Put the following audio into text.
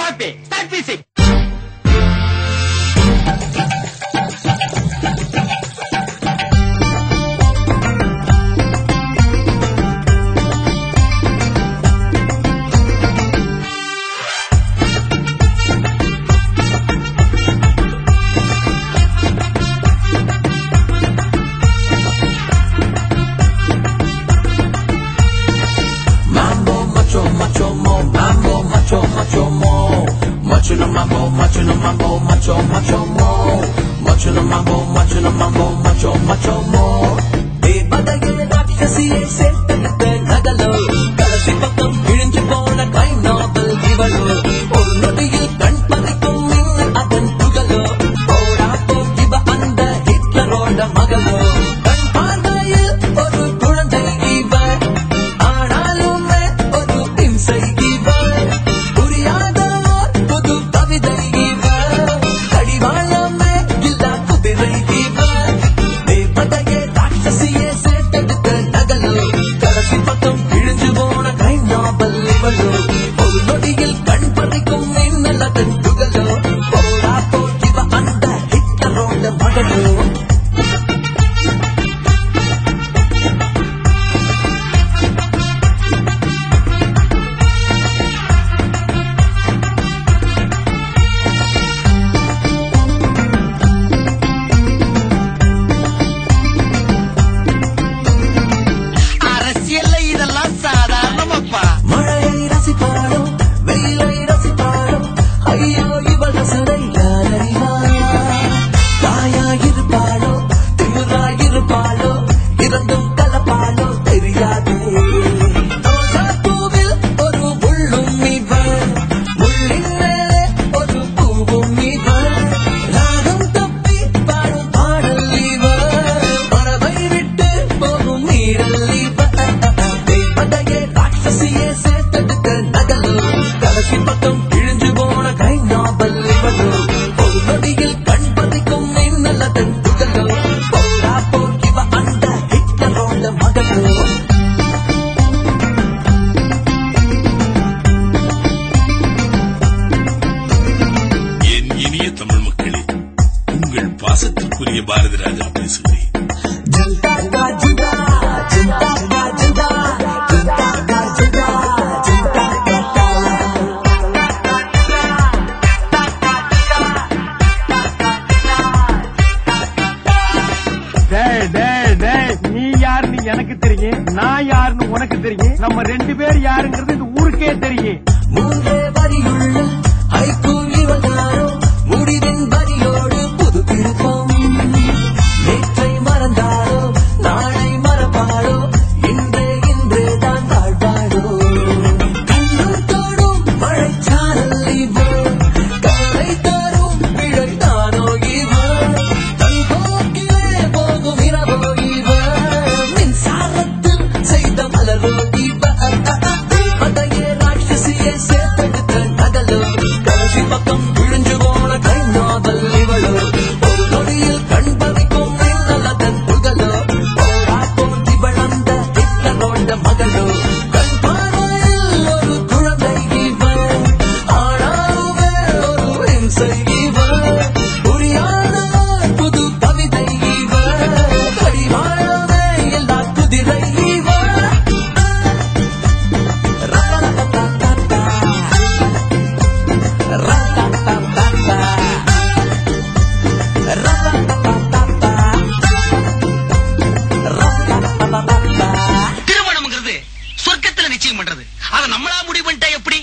happy. Start music. Macho no mambo, macho no mambo, macho macho mo. Macho no mambo, macho no mambo, macho macho mo. Devadaye rakshasiye setadutha nagalo. Kalasi pakkam virinju pona kai novel ivalo. Oru nodiyil kan padikkum minna adan tugalo. Oda po iva anda Hitleroda magalo. Kan paarvayil oru kulandai iva. Aanalume oru himsai iva. எனக்கு தெரியும், நான் யாருன்னு உனக்கு தெரியும், நம்ம ரெண்டு பேர் யாருங்கிறது இந்த ஊருக்கே தெரியும். மூன்றே வரியுள்ள ஐக்கூலி வந்தாரோ முடிவின் வரியோடு புது திருப்பம். நேற்றை மறந்தாரோ நாளை மறப்பாரோ இன்றே தான் வாழ்வாரோ. கண்ணும் தோடும் மழைச்சாரல் இவர், காலை தரும் பிழைத்தானோ இவர். தன் போக்கிலே போகும் இரவோ இவர், மின்சாரத்தில் செய்த மலரோ இவர். அதையே ராட்சசியை சேர்த்தெடுத்த நகலோ, கடைசி பக்கம் விழிஞ்சு போன கை நாவல் இவளோ. ஒரு நொடியில் கண் பறிக்கும் மின்னலதன் புகழோ. ஓடா போட்டி வளர்ந்த ஹிட்லரோட மகளோ. கண் பார்வையில் ஒரு குழந்தை இவள், ஆனாலுமே ஒரு ஹிம்சை இவள். புரியாத புது கவிதை இவள், கடிவாளமே எல்லா குதிரை இவள். திருமணம்ங்கிறது சொர்க்கத்துல நிச்சயம் பண்றது, அதை நம்மளா முடிவு பண்ணிட்டா எப்படி?